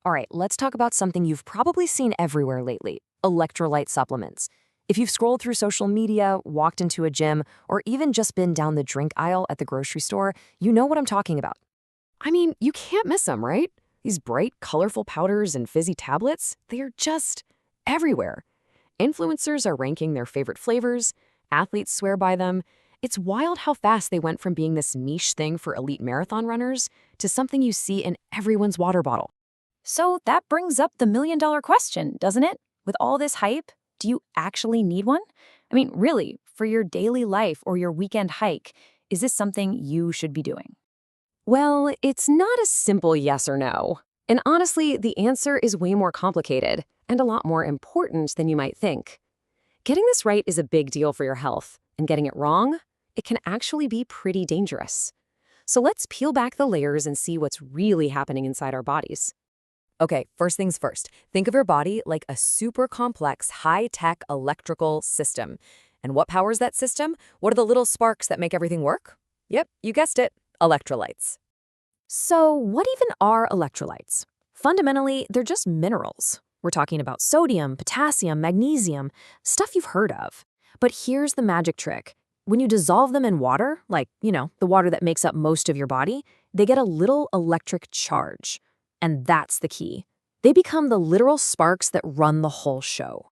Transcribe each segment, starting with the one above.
All right, let's talk about something you've probably seen everywhere lately: electrolyte supplements. If you've scrolled through social media, walked into a gym, or even just been down the drink aisle at the grocery store, you know what I'm talking about. I mean, you can't miss them, right? These bright, colorful powders and fizzy tablets, they are just everywhere. Influencers are ranking their favorite flavors, athletes swear by them. It's wild how fast they went from being this niche thing for elite marathon runners to something you see in everyone's water bottle. So that brings up the million-dollar question, doesn't it? With all this hype, do you actually need one? I mean, really, for your daily life or your weekend hike, is this something you should be doing? Well, it's not a simple yes or no. And honestly, the answer is way more complicated and a lot more important than you might think. Getting this right is a big deal for your health, and getting it wrong, it can actually be pretty dangerous. So let's peel back the layers and see what's really happening inside our bodies. Okay, first things first, think of your body like a super complex, high-tech electrical system. And what powers that system? What are the little sparks that make everything work? Yep, you guessed it, electrolytes. So what even are electrolytes? Fundamentally, they're just minerals. We're talking about sodium, potassium, magnesium, stuff you've heard of. But here's the magic trick. When you dissolve them in water, like, the water that makes up most of your body, they get a little electric charge. And that's the key. They become the literal sparks that run the whole show.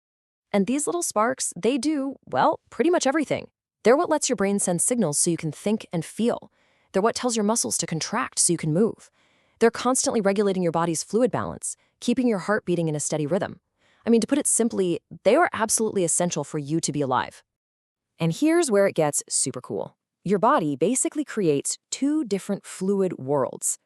And these little sparks, they do, well, pretty much everything. They're what lets your brain send signals so you can think and feel. They're what tells your muscles to contract so you can move. They're constantly regulating your body's fluid balance, keeping your heart beating in a steady rhythm. I mean, to put it simply, they are absolutely essential for you to be alive. And here's where it gets super cool. Your body basically creates two different fluid worlds.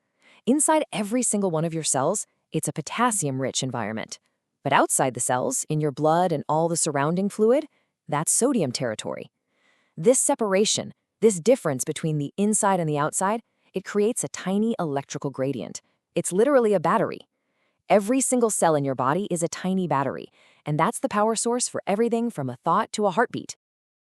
Inside every single one of your cells, it's a potassium-rich environment. But outside the cells, in your blood and all the surrounding fluid, that's sodium territory. This separation, this difference between the inside and the outside, it creates a tiny electrical gradient. It's literally a battery. Every single cell in your body is a tiny battery, and that's the power source for everything from a thought to a heartbeat.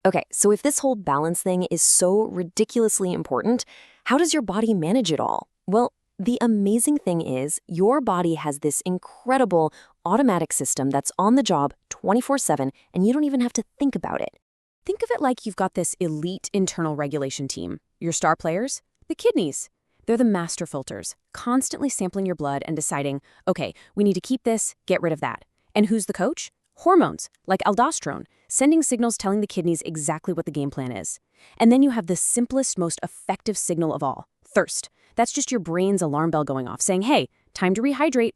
Okay, so if this whole balance thing is so ridiculously important, how does your body manage it all? Well, the amazing thing is your body has this incredible automatic system that's on the job 24/7, and you don't even have to think about it. Think of it like you've got this elite internal regulation team. Your star players? The kidneys. They're the master filters, constantly sampling your blood and deciding, okay, we need to keep this, get rid of that. And who's the coach? Hormones, like aldosterone, sending signals telling the kidneys exactly what the game plan is. And then you have the simplest, most effective signal of all, thirst. That's just your brain's alarm bell going off, saying, hey, time to rehydrate.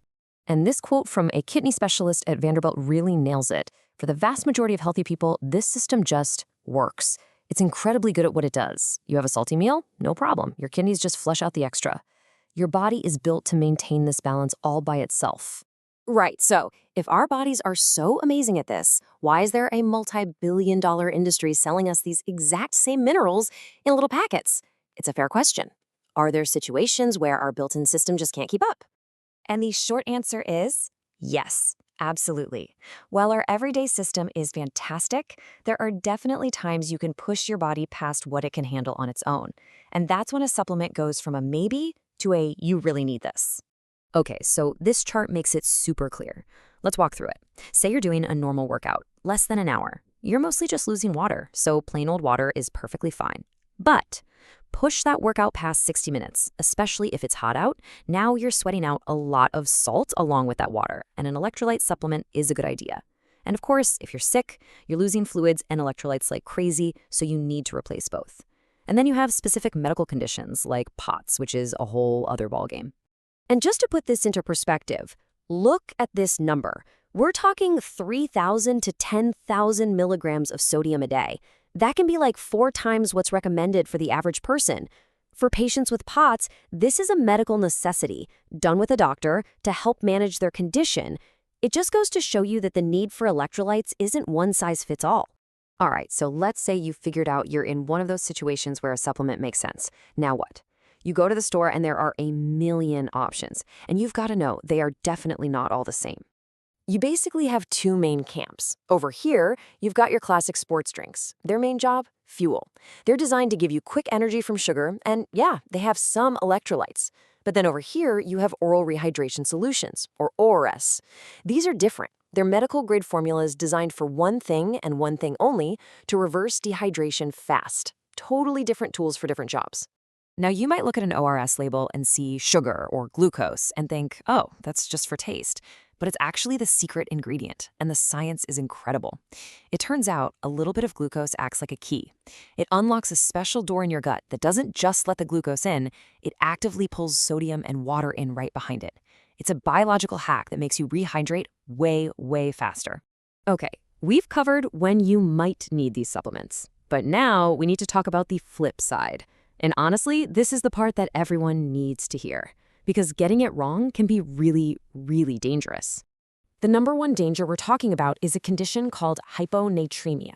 And this quote from a kidney specialist at Vanderbilt really nails it. For the vast majority of healthy people, this system just works. It's incredibly good at what it does. You have a salty meal? No problem. Your kidneys just flush out the extra. Your body is built to maintain this balance all by itself. Right, so if our bodies are so amazing at this, why is there a multi-billion-dollar industry selling us these exact same minerals in little packets? It's a fair question. Are there situations where our built-in system just can't keep up? And the short answer is yes, absolutely. While our everyday system is fantastic, there are definitely times you can push your body past what it can handle on its own. And that's when a supplement goes from a maybe to a you really need this. Okay, so this chart makes it super clear. Let's walk through it. Say you're doing a normal workout, less than an hour. You're mostly just losing water, so plain old water is perfectly fine. But push that workout past 60 minutes, especially if it's hot out. Now you're sweating out a lot of salt along with that water, and an electrolyte supplement is a good idea. And of course, if you're sick, you're losing fluids and electrolytes like crazy, so you need to replace both. And then you have specific medical conditions like POTS, which is a whole other ballgame. And just to put this into perspective, look at this number. We're talking 3,000 to 10,000 milligrams of sodium a day. That can be like 4 times what's recommended for the average person. For patients with POTS, this is a medical necessity, done with a doctor to help manage their condition. It just goes to show you that the need for electrolytes isn't one size fits all. All right, so let's say you figured out you're in one of those situations where a supplement makes sense. Now what? You go to the store and there are a million options, and you've got to know they are definitely not all the same. You basically have 2 main camps. Over here, you've got your classic sports drinks. Their main job? Fuel. They're designed to give you quick energy from sugar, and yeah, they have some electrolytes. But then over here, you have oral rehydration solutions, or ORS. These are different. They're medical-grade formulas designed for one thing and one thing only, to reverse dehydration fast. Totally different tools for different jobs. Now, you might look at an ORS label and see sugar or glucose and think, oh, that's just for taste. But it's actually the secret ingredient, and the science is incredible. It turns out a little bit of glucose acts like a key. It unlocks a special door in your gut that doesn't just let the glucose in, it actively pulls sodium and water in right behind it. It's a biological hack that makes you rehydrate way, way faster. Okay, we've covered when you might need these supplements. But now we need to talk about the flip side. And honestly, this is the part that everyone needs to hear, because getting it wrong can be really, really dangerous. The number one danger we're talking about is a condition called hyponatremia.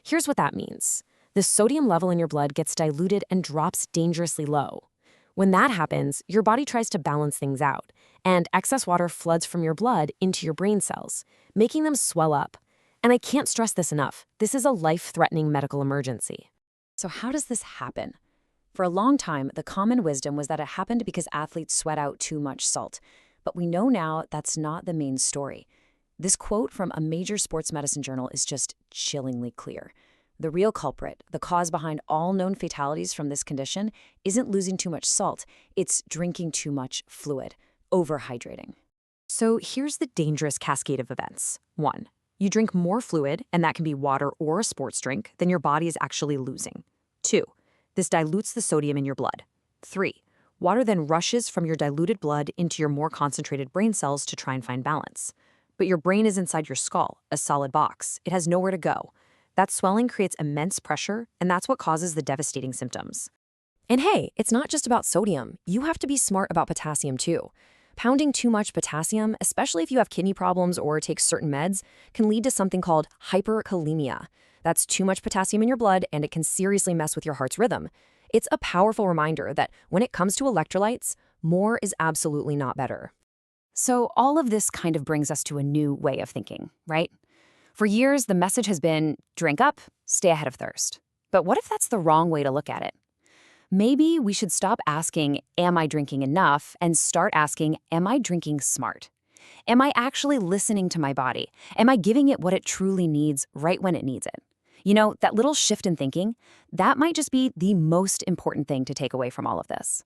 Here's what that means. The sodium level in your blood gets diluted and drops dangerously low. When that happens, your body tries to balance things out, and excess water floods from your blood into your brain cells, making them swell up. And I can't stress this enough. This is a life-threatening medical emergency. So how does this happen? For a long time, the common wisdom was that it happened because athletes sweat out too much salt. But we know now that's not the main story. This quote from a major sports medicine journal is just chillingly clear. The real culprit, the cause behind all known fatalities from this condition, isn't losing too much salt, it's drinking too much fluid, overhydrating. So here's the dangerous cascade of events. 1. You drink more fluid, and that can be water or a sports drink, than your body is actually losing. 2. This dilutes the sodium in your blood. 3. Water then rushes from your diluted blood into your more concentrated brain cells to try and find balance. But your brain is inside your skull, a solid box. It has nowhere to go. That swelling creates immense pressure, and that's what causes the devastating symptoms. And hey, it's not just about sodium. You have to be smart about potassium too. Pounding too much potassium, especially if you have kidney problems or take certain meds, can lead to something called hyperkalemia. That's too much potassium in your blood, and it can seriously mess with your heart's rhythm. It's a powerful reminder that when it comes to electrolytes, more is absolutely not better. So all of this kind of brings us to a new way of thinking, right? For years, the message has been, drink up, stay ahead of thirst. But what if that's the wrong way to look at it? Maybe we should stop asking, am I drinking enough, and start asking, am I drinking smart? Am I actually listening to my body? Am I giving it what it truly needs right when it needs it? You know, that little shift in thinking, that might just be the most important thing to take away from all of this.